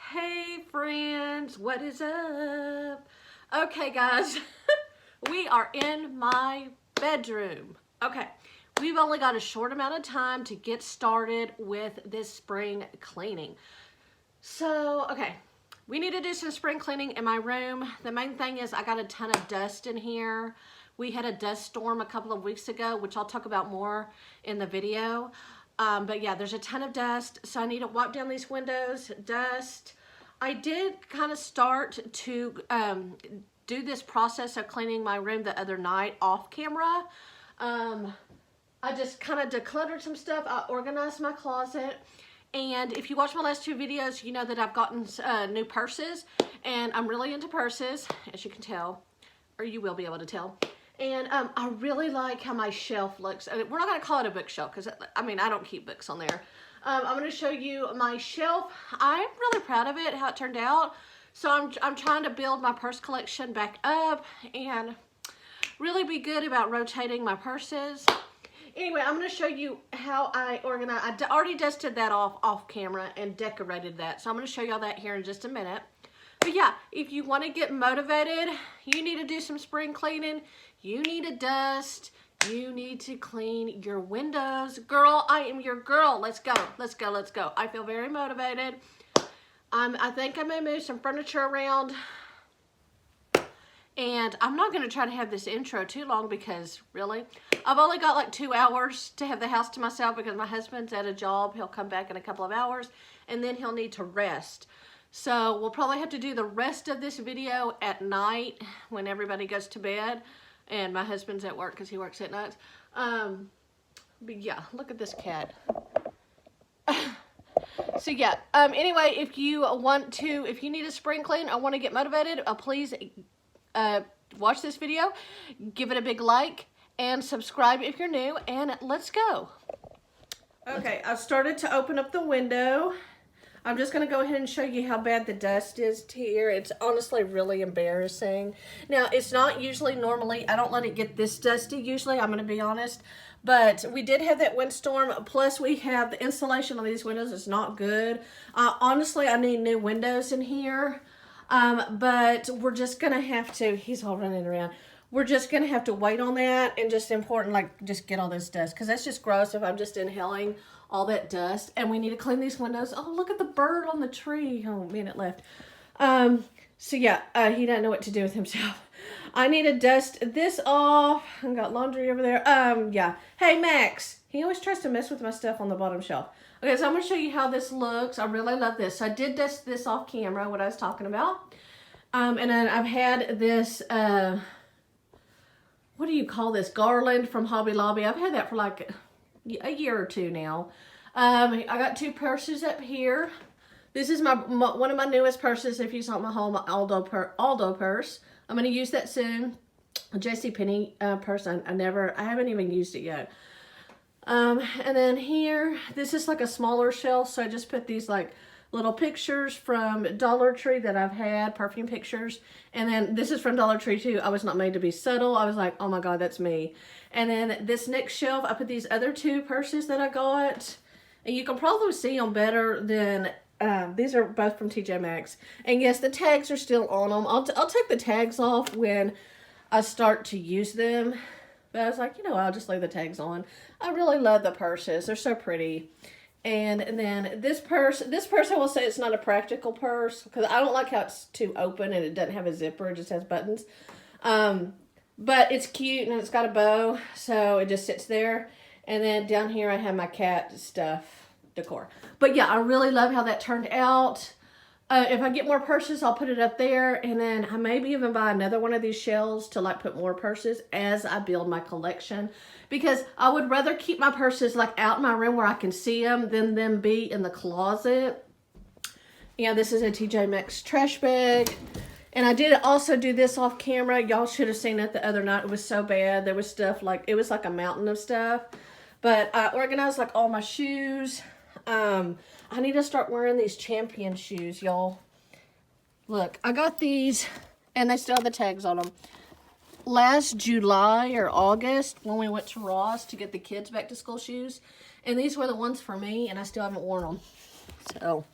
Hey friends, what is up? Okay guys, we are in my bedroom. Okay, we've only got a short amount of time to get started with this spring cleaning. So, okay, we need to do some spring cleaning in my room. The main thing is I got a ton of dust in here. We had a dust storm a couple of weeks ago, which I'll talk about more in the video. But yeah, there's a ton of dust, so I need to wipe down these windows, dust. I did kind of start to do this process of cleaning my room the other night off camera. I just kind of decluttered some stuff. I organized my closet. And if you watch my last two videos, you know that I've gotten new purses. And I'm really into purses, as you can tell. Or you will be able to tell. And I really like how my shelf looks. We're not going to call it a bookshelf because, I mean, I don't keep books on there. I'm going to show you my shelf. I'm really proud of it, how it turned out. So I'm trying to build my purse collection back up and really be good about rotating my purses. Anyway, I'm going to show you how I organize. I already dusted that off camera and decorated that. So I'm going to show you all that here in just a minute. But yeah, if you want to get motivated, you need to do some spring cleaning. You need to dust. You need to clean your windows. Girl, I am your girl. Let's go. Let's go. Let's go. I feel very motivated. I think I may move some furniture around. And I'm not going to try to have this intro too long because, really, I've only got like 2 hours to have the house to myself because my husband's at a job. He'll come back in a couple of hours, and then he'll need to rest. So we'll probably have to do the rest of this video at night when everybody goes to bed. And my husband's at work because he works at nights. But yeah, look at this cat. So yeah, anyway, if you need a spring clean or want to get motivated, please watch this video, give it a big like, and subscribe if you're new, and let's go. Okay, I've started to open up the window. I'm just going to go ahead and show you how bad the dust is here. It's honestly really embarrassing. Now, it's not usually normally, I don't let it get this dusty usually, I'm going to be honest. But we did have that windstorm, plus we have the insulation on these windows is not good. Honestly, I need new windows in here. But we're just going to have to, he's all running around. We're just going to have to wait on that and just important, like, just get all this dust. Because that's just gross if I'm just inhaling all that dust. And we need to clean these windows. Oh, look at the bird on the tree. Oh, minute left. So, yeah, he doesn't know what to do with himself. I need to dust this off. I've got laundry over there. Yeah. Hey, Max. He always tries to mess with my stuff on the bottom shelf. Okay, so I'm going to show you how this looks. I really love this. So I did dust this off camera, what I was talking about. And then I've had this... what do you call this? Garland from Hobby Lobby. I've had that for like a year or two now. I got 2 purses up here. This is one of my newest purses. If you saw my home Aldo purse, I'm going to use that soon. A JCPenney purse. I haven't even used it yet. And then here, this is like a smaller shelf. So I just put these like little pictures from Dollar Tree that I've had, perfume pictures. And then this is from Dollar Tree too. I was not made to be subtle. I was like, oh my God, that's me. And then this next shelf, I put these other 2 purses that I got. And you can probably see them better than, these are both from TJ Maxx. And yes, the tags are still on them. I'll take the tags off when I start to use them. But I was like, you know, I'll just leave the tags on. I really love the purses. They're so pretty. And then this purse I will say it's not a practical purse because I don't like how it's too open and it doesn't have a zipper, it just has buttons. But it's cute and it's got a bow, so it just sits there. And then down here I have my cat stuff decor. But yeah, I really love how that turned out. If I get more purses, I'll put it up there, and then I maybe even buy another one of these shelves to like put more purses as I build my collection. Because I would rather keep my purses like out in my room where I can see them than them be in the closet. Yeah, this is a TJ Maxx trash bag. And I did also do this off camera. Y'all should have seen it the other night. It was so bad. There was stuff like, it was like a mountain of stuff. But I organized like all my shoes. I need to start wearing these Champion shoes, y'all. Look, I got these, and they still have the tags on them. Last July or August, when we went to Ross to get the kids back to school shoes, and these were the ones for me, and I still haven't worn them. So,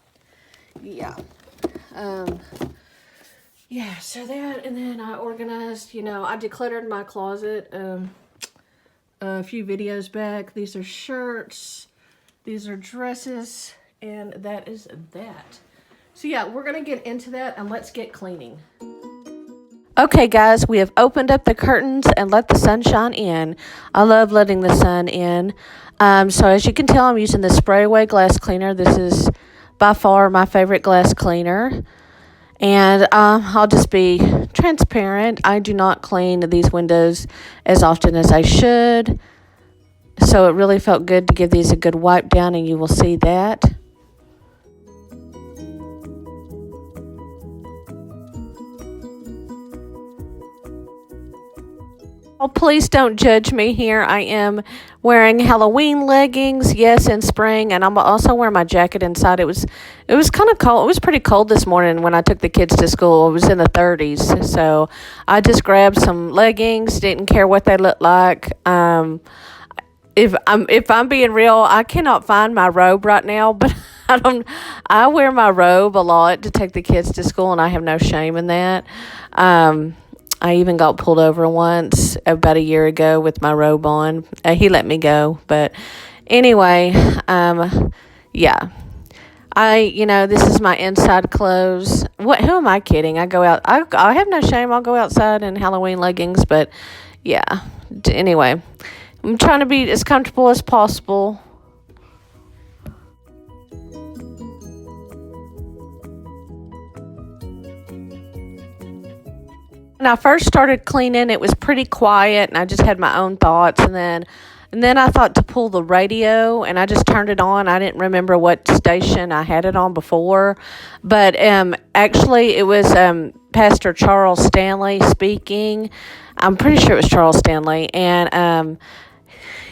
yeah. Yeah, so that, and then I organized, you know, I decluttered my closet a few videos back. These are shirts, these are dresses, and that is that. So yeah, we're going to get into that, and let's get cleaning. Okay, guys, we have opened up the curtains and let the sunshine in. I love letting the sun in. So as you can tell, I'm using the Spray Away glass cleaner. This is by far my favorite glass cleaner. And I'll just be transparent. I do not clean these windows as often as I should. So it really felt good to give these a good wipe down, and you will see that. Oh, please don't judge me here. I am wearing Halloween leggings, yes, in spring, and I'm also wearing my jacket inside. It was kind of cold. It was pretty cold this morning when I took the kids to school. It was in the 30s, so I just grabbed some leggings. Didn't care what they looked like. If I'm being real, I cannot find my robe right now, but I wear my robe a lot to take the kids to school, and I have no shame in that. I even got pulled over once about a year ago with my robe on. He let me go, but anyway, yeah. This is my inside clothes. Who am I kidding? I go out. I have no shame. I'll go outside in Halloween leggings, but yeah. Anyway, I'm trying to be as comfortable as possible. When I first started cleaning, it was pretty quiet, and I just had my own thoughts. And then I thought to pull the radio, and I just turned it on. I didn't remember what station I had it on before, but actually it was Pastor Charles Stanley speaking. I'm pretty sure it was Charles Stanley, and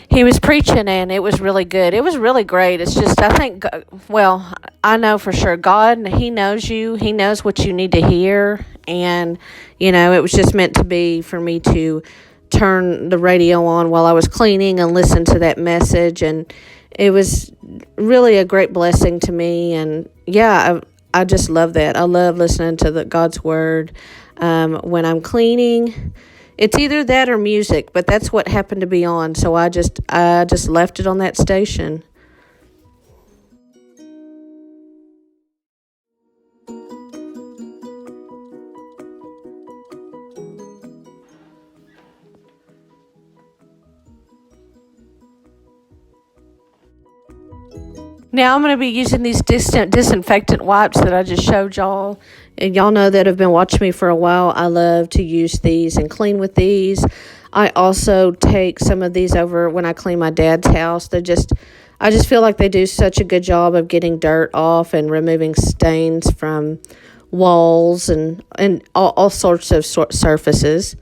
he was preaching, and it was really good. It was really great. It's just, I think, well, I know for sure God, He knows you. He knows what you need to hear. And, it was just meant to be for me to turn the radio on while I was cleaning and listen to that message. And it was really a great blessing to me. And, yeah, I just love that. I love listening to God's Word when I'm cleaning. It's either that or music, but that's what happened to be on, so I just left it on that station. Now I'm going to be using these disinfectant wipes that I just showed y'all. And y'all know that have been watching me for a while. I love to use these and clean with these. I also take some of these over when I clean my dad's house. I just feel like they do such a good job of getting dirt off and removing stains from walls and all sorts of surfaces.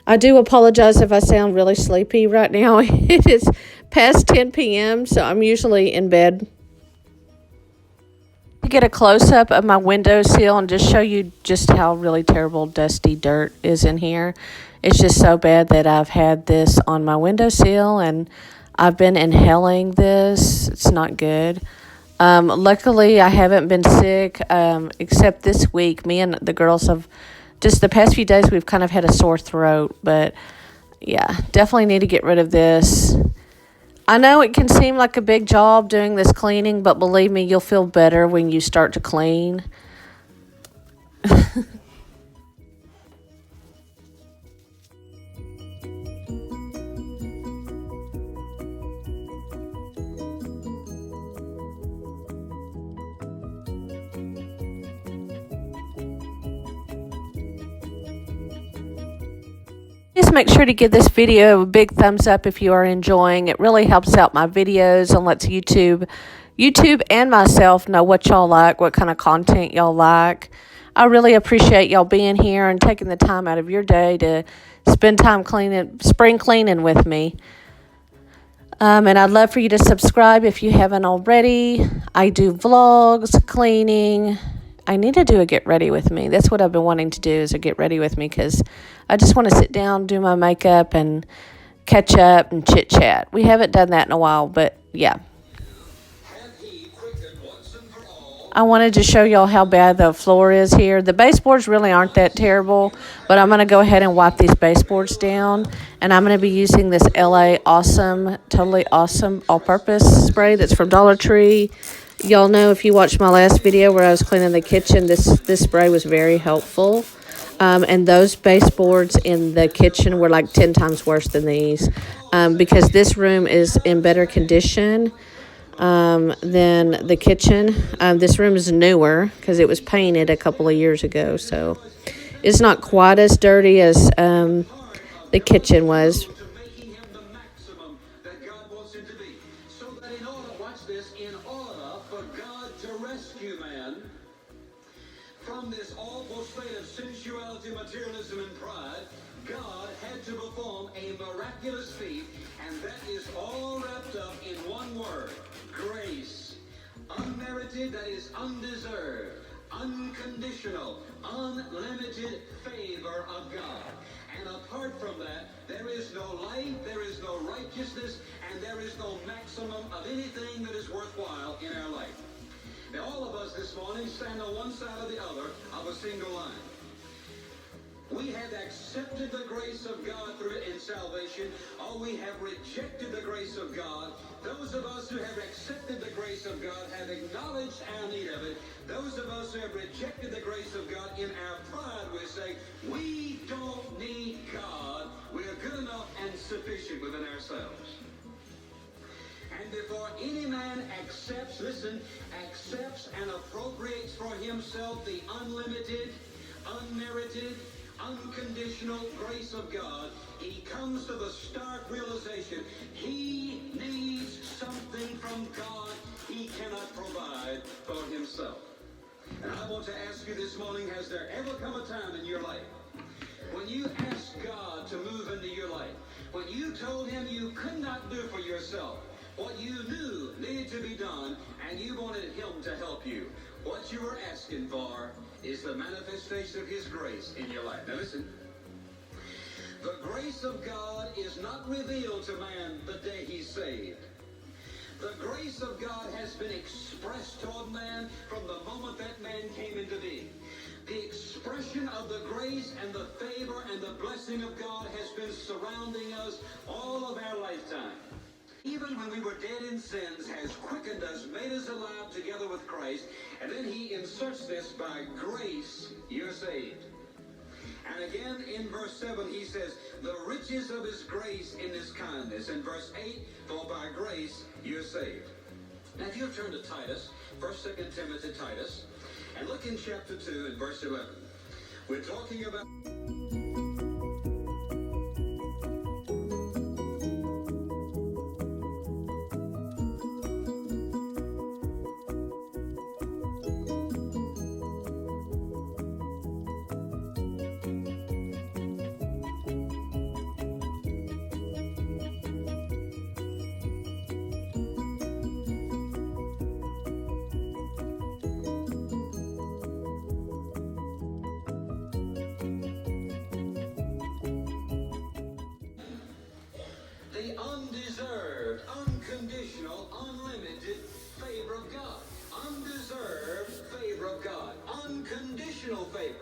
I do apologize if I sound really sleepy right now. It is past 10 p.m., so I'm usually in bed. To get a close-up of my windowsill and just show you just how really terrible dusty dirt is in here. It's just so bad that I've had this on my windowsill, and I've been inhaling this. It's not good. Luckily, I haven't been sick, except this week. Me and the girls have, just the past few days, we've kind of had a sore throat. But, yeah, definitely need to get rid of this. I know it can seem like a big job doing this cleaning, but believe me, you'll feel better when you start to clean. Just make sure to give this video a big thumbs up if you are enjoying. It really helps out my videos and lets YouTube and myself know what y'all like, what kind of content y'all like. I really appreciate y'all being here and taking the time out of your day to spend time spring cleaning with me. And I'd love for you to subscribe if you haven't already. I do vlogs, cleaning. I need to do a get ready with me. That's what I've been wanting to do, is a get ready with me, because I just want to sit down, do my makeup, and catch up and chit chat. We haven't done that in a while, but yeah. I wanted to show y'all how bad the floor is here. The baseboards really aren't that terrible, but I'm going to go ahead and wipe these baseboards down. And I'm going to be using this LA Awesome, Totally Awesome all-purpose spray that's from Dollar Tree. Y'all know if you watched my last video where I was cleaning the kitchen, this spray was very helpful. And those baseboards in the kitchen were like 10 times worse than these, because this room is in better condition than the kitchen. This room is newer because it was painted a couple of years ago, so it's not quite as dirty as the kitchen was. From this awful state of sensuality, materialism, and pride, God had to perform a miraculous feat, and that is all wrapped up in one word: grace. Unmerited, that is undeserved, unconditional, unlimited favor of God. And apart from that, there is no life, there is no righteousness, and there is no maximum of anything that is worthwhile in our life. Now, all of us this morning stand on one side or the other of a single line. We have accepted the grace of God through in salvation, or we have rejected the grace of God. Those of us who have accepted the grace of God have acknowledged our need of it. Those of us who have rejected the grace of God, in our pride, we say, we don't need God. We are good enough and sufficient within ourselves. And before any man accepts, listen, accepts and appropriates for himself the unlimited, unmerited, unconditional grace of God, he comes to the stark realization he needs something from God he cannot provide for himself. And I want to ask you this morning, has there ever come a time in your life when you asked God to move into your life, when you told him you could not do for yourself what you knew needed to be done, and you wanted him to help you? What you were asking for is the manifestation of his grace in your life. Now listen, the grace of God is not revealed to man the day he's saved. The grace of God has been expressed toward man from the moment that man came into being. The expression of the grace and the favor and the blessing of God has been surrounding us all of our lifetime. Even when we were dead in sins, has quickened us, made us alive together with Christ, and then he inserts this: by grace you're saved. And again in verse 7 he says, the riches of his grace in his kindness. In verse 8, for by grace you're saved. Now if you'll turn to Titus, 1st, 2nd Timothy, Titus, and look in chapter 2 and verse 11. We're talking about... the undeserved, unconditional, unlimited favor of God. Undeserved favor of God. Unconditional favor.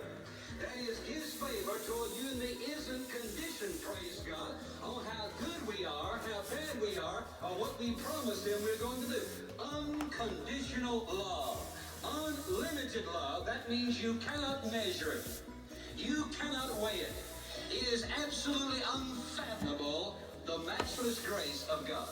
That is his favor toward you, and the isn't conditioned, praise God, on how good we are, how bad we are, or what we promised him we're going to do. Unconditional love. Unlimited love. That means you cannot measure it. You cannot weigh it. It is absolutely unfathomable, the matchless grace of God.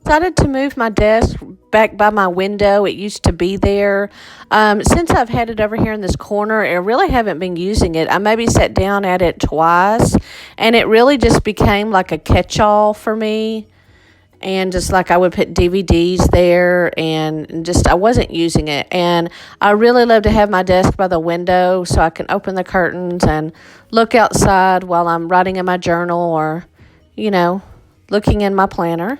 Decided to move my desk back by my window. It used to be there. Since I've had it over here in this corner, I really haven't been using it. I maybe sat down at it twice, and it really just became like a catch-all for me. And just like I would put DVDs there, and just I wasn't using it. And I really love to have my desk by the window so I can open the curtains and look outside while I'm writing in my journal or, looking in my planner.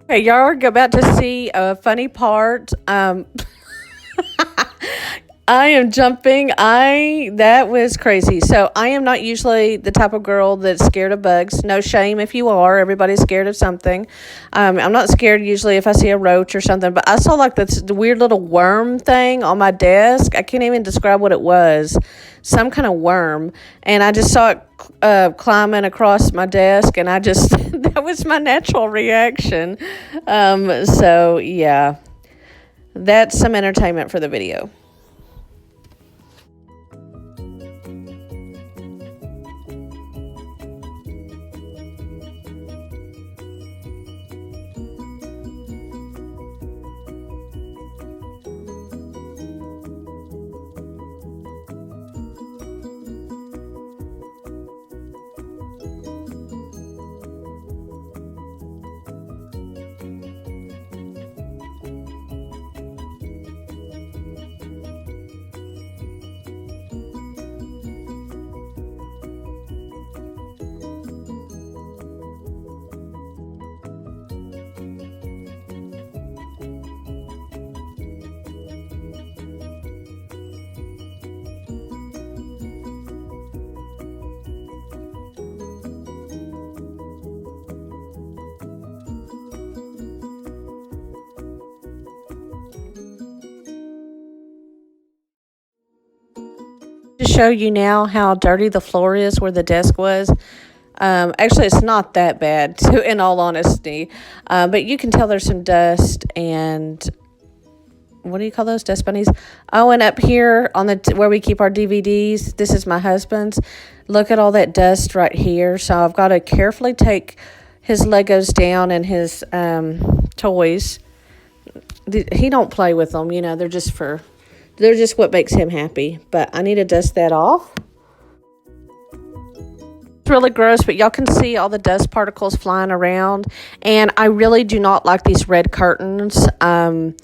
Okay, y'all are about to see a funny part. I am jumping. That was crazy. So I am not usually the type of girl that's scared of bugs. No shame if you are. Everybody's scared of something. I'm not scared usually if I see a roach or something. But I saw like this weird little worm thing on my desk. I can't even describe what it was. Some kind of worm, and I just saw it climbing across my desk, and I just that was my natural reaction. So yeah, that's some entertainment for the video. To show you now how dirty the floor is where the desk was. Actually, it's not that bad, in all honesty. But you can tell there's some dust and what do you call those, dust bunnies? Oh, and up here on the where we keep our DVDs, this is my husband's. Look at all that dust right here. So I've got to carefully take his Legos down and his toys. He don't play with them, they're just what makes him happy. But I need to dust that off. It's really gross, but y'all can see all the dust particles flying around. And I really do not like these red curtains. My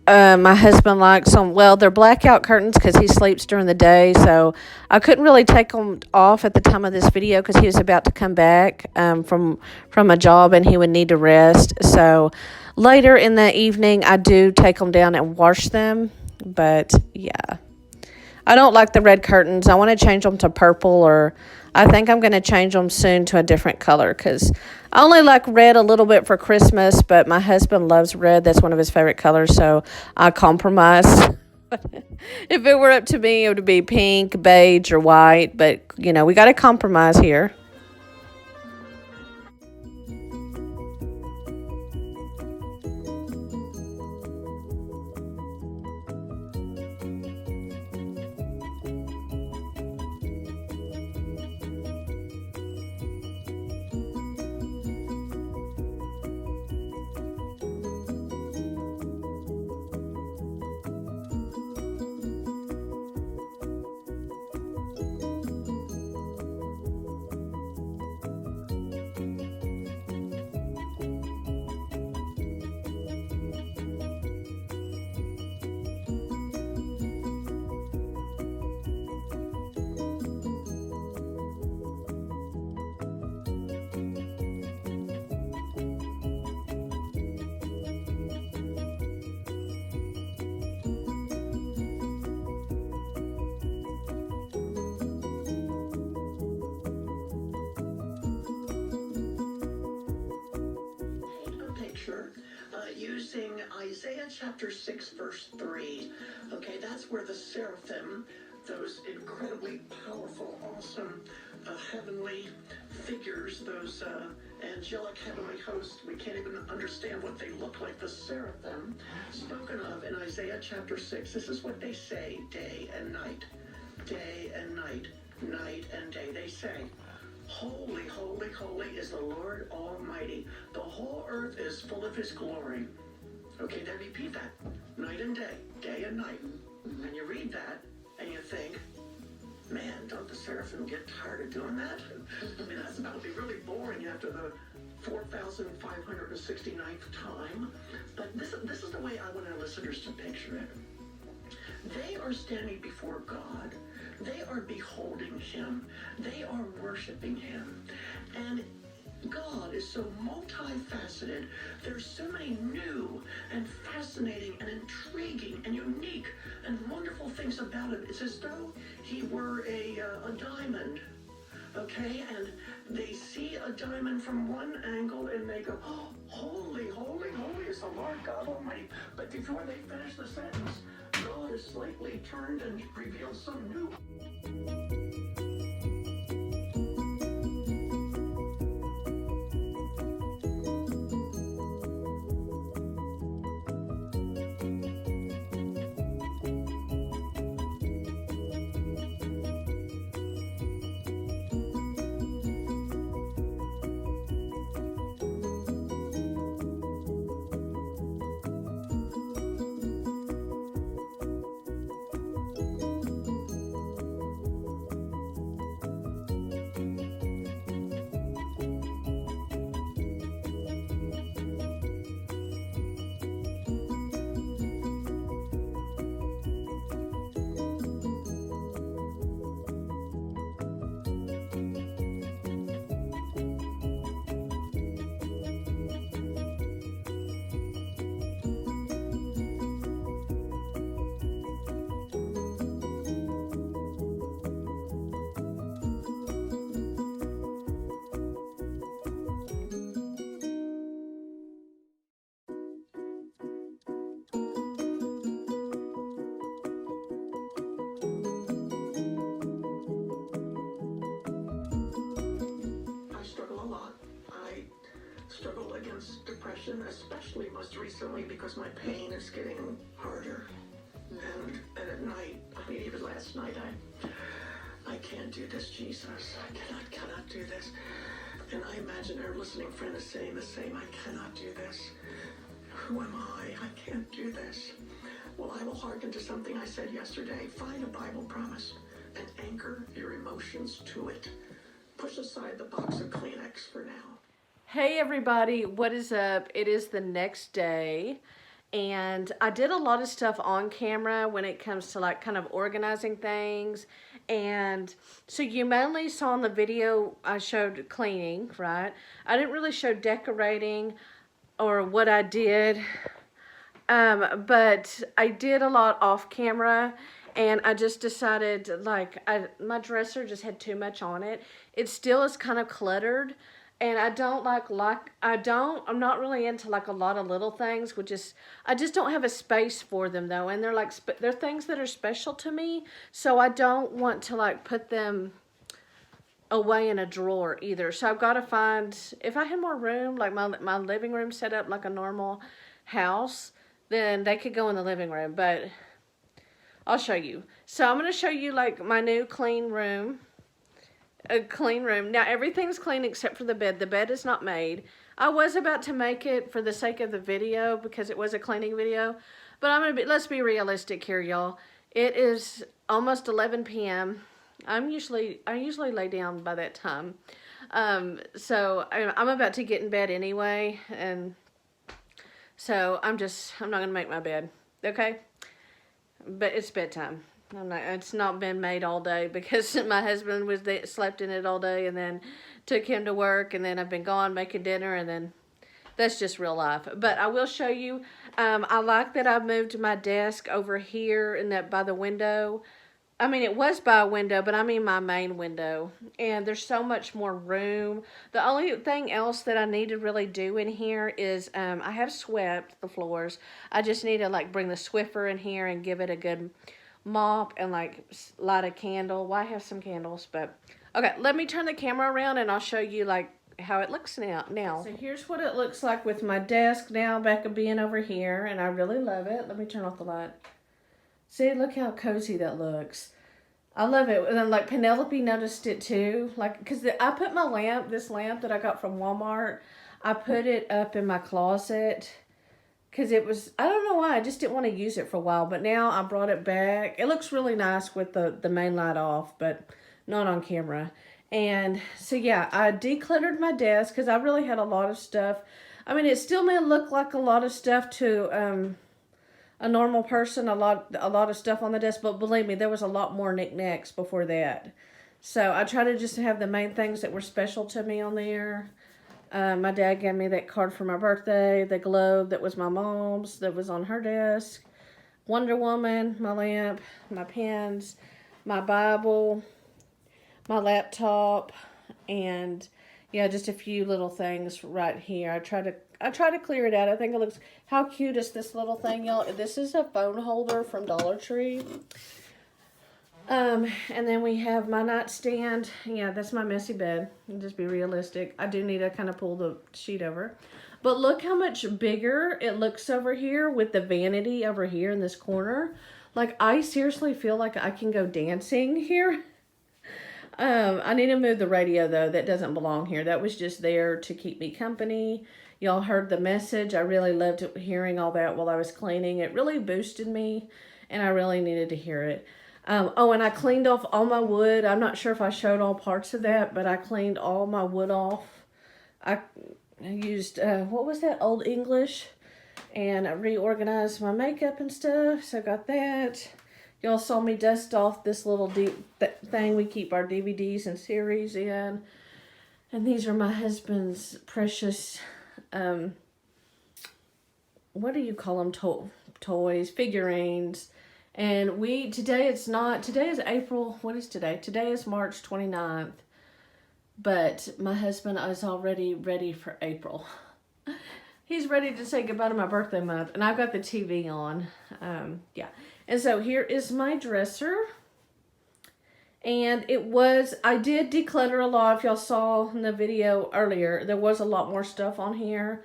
husband likes them. Well, they're blackout curtains because he sleeps during the day. So I couldn't really take them off at the time of this video because he was about to come back from a job and he would need to rest. So later in the evening, I do take them down and wash them. But yeah, I don't like the red curtains. I want to change them to purple, or I think I'm going to change them soon to a different color because I only like red a little bit for Christmas, but my husband loves red. That's one of his favorite colors, so I compromise. If it were up to me, it would be pink, beige, or white, but, we got to compromise here. Using Isaiah chapter 6, verse 3. Okay, that's where the seraphim, those incredibly powerful, awesome, heavenly figures, those angelic heavenly hosts, we can't even understand what they look like, the seraphim, spoken of in Isaiah chapter 6. This is what they say day and night. Day and night, night and day. They say, holy, holy, holy is the Lord Almighty. The whole earth is full of his glory. Okay, then repeat that. Night and day and night. And you read that, and you think, man, don't the seraphim get tired of doing that? I mean, that's about to be really boring after the 4,569th time. But this is the way I want our listeners to picture it. They are standing before God. They are beholding him. They are worshiping him. And God is so multifaceted. There's so many new and fascinating and intriguing and unique and wonderful things about him. It's as though he were a diamond, okay? And they see a diamond from one angle and they go, oh, holy, holy, holy is the Lord God Almighty. But before they finish the sentence, God is slightly turned and reveals some new. I struggle a lot. I struggle against depression, especially most recently because my pain is getting harder. And at night, I mean, even last night, I can't do this, Jesus. I cannot do this. And I imagine our listening friend is saying the same. I cannot do this. Who am I? I can't do this. Well, I will hearken to something I said yesterday. Find a Bible promise and anchor your emotions to it. Push aside the box of Kleenex for now. Hey everybody, what is up? It is the next day, and I did a lot of stuff on camera when it comes to like kind of organizing things. And so you mainly saw in the video I showed cleaning, right? I didn't really show decorating or what I did, but I did a lot off camera. And I just decided, like, my dresser just had too much on it. It still is kind of cluttered. And I don't I'm not really into, like, a lot of little things. I just don't have a space for them, though. And they're things that are special to me. So I don't want to, like, put them away in a drawer either. So I've got to find, if I had more room, like my living room set up like a normal house, then they could go in the living room. But I'll show you. So I'm going to show you like my new clean room. A clean room. Now everything's clean except for the bed. The bed is not made. I was about to make it for the sake of the video because it was a cleaning video. But let's be realistic here, y'all. It is almost 11 p.m. I usually lay down by that time. So I'm about to get in bed anyway. And so I'm not going to make my bed. Okay? But it's bedtime. It's not been made all day because my husband slept in it all day and then took him to work, and then I've been gone making dinner, and then that's just real life. But I will show you. I like that I've moved my desk over here and that by the window. I mean, it was by a window, but I mean my main window. And there's so much more room. The only thing else that I need to really do in here is I have swept the floors. I just need to like bring the Swiffer in here and give it a good mop and like light a candle. Well, I have some candles, but okay, let me turn the camera around and I'll show you like how it looks now. So here's what it looks like with my desk now back of being over here, and I really love it. Let me turn off the light. See, look how cozy that looks. I love it. And then, like, Penelope noticed it too. Like, because I put this lamp that I got from Walmart, I put it up in my closet. Because it was, I don't know why, I just didn't want to use it for a while. But now I brought it back. It looks really nice with the main light off, but not on camera. And so, yeah, I decluttered my desk because I really had a lot of stuff. I mean, it still may look like a lot of stuff to a normal person, a lot of stuff on the desk, but believe me, there was a lot more knickknacks before that. So I try to just have the main things that were special to me on there. My dad gave me that card for my birthday. The globe that was my mom's, that was on her desk. Wonder Woman, my lamp, my pens, my Bible, my laptop, and yeah, just a few little things right here. I try to clear it out. I think it looks, how cute is this little thing, y'all? This is a phone holder from Dollar Tree. And then we have my nightstand. Yeah, that's my messy bed. Just be realistic. I do need to kind of pull the sheet over. But look how much bigger it looks over here with the vanity over here in this corner. Like, I seriously feel like I can go dancing here. I need to move the radio, though. That doesn't belong here. That was just there to keep me company. Y'all heard the message. I really loved hearing all that while I was cleaning. It really boosted me, and I really needed to hear it. Oh, and I cleaned off all my wood. I'm not sure if I showed all parts of that, but I cleaned all my wood off. I used, what was that, Old English? And I reorganized my makeup and stuff, so I got that. Y'all saw me dust off this little thing we keep our DVDs and series in. And these are my husband's precious, what do you call them, toys, figurines. And today is April, what is today? Today is March 29th. But my husband is already ready for April. He's ready to say goodbye to my birthday month. And I've got the TV on. Yeah. And so here is my dresser. And I did declutter a lot. If y'all saw in the video earlier, there was a lot more stuff on here.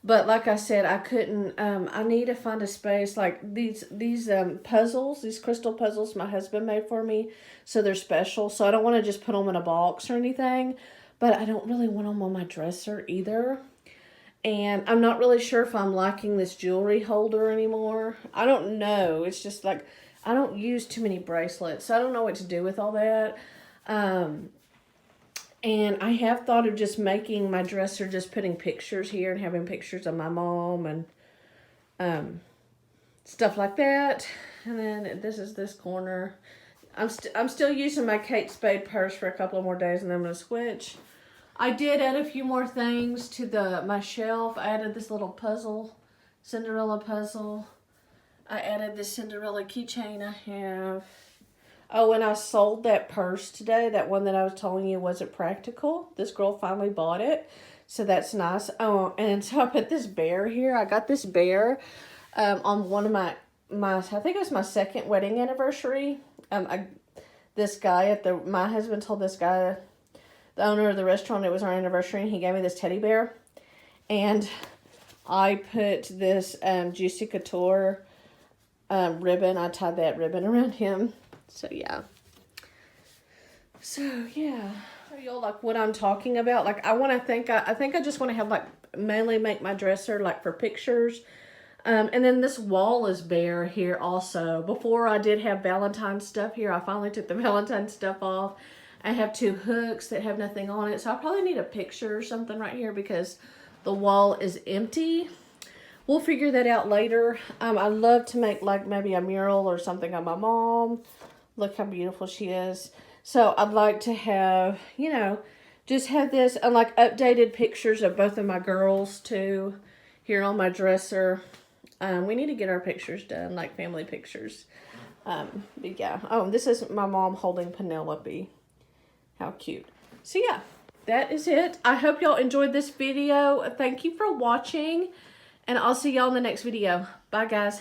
But like I said, I couldn't, I need to find a space. Like these puzzles, these crystal puzzles my husband made for me. So they're special. So I don't want to just put them in a box or anything. But I don't really want them on my dresser either. And I'm not really sure if I'm liking this jewelry holder anymore. I don't know. It's just like, I don't use too many bracelets. So I don't know what to do with all that. And I have thought of just making my dresser, just putting pictures here and having pictures of my mom and stuff like that. And then this is this corner. I'm still using my Kate Spade purse for a couple of more days, and then I'm going to switch. I did add a few more things to my shelf. I added this little puzzle, Cinderella puzzle. I added this Cinderella keychain I have. Oh, and I sold that purse today, that one that I was telling you wasn't practical. This girl finally bought it, so that's nice. Oh, and so I put this bear here. I got this bear on one of my I think it was my second wedding anniversary. This guy my husband told this guy, the owner of the restaurant, it was our anniversary, and he gave me this teddy bear. And I put this Juicy Couture ribbon. I tied that ribbon around him. So, yeah. So, yeah. Are y'all like what I'm talking about? Like, I think I just want to have, like, mainly make my dresser, like, for pictures. And then this wall is bare here also. Before I did have Valentine's stuff here. I finally took the Valentine's stuff off. I have 2 hooks that have nothing on it. So, I probably need a picture or something right here because the wall is empty. We'll figure that out later. I love to make, like, maybe a mural or something of my mom. Look how beautiful she is. So I'd like to have, just have this and like updated pictures of both of my girls too here on my dresser. We need to get our pictures done, like family pictures. But yeah. Oh, this is my mom holding Penelope. How cute. So yeah, that is it. I hope y'all enjoyed this video. Thank you for watching, and I'll see y'all in the next video. Bye, guys.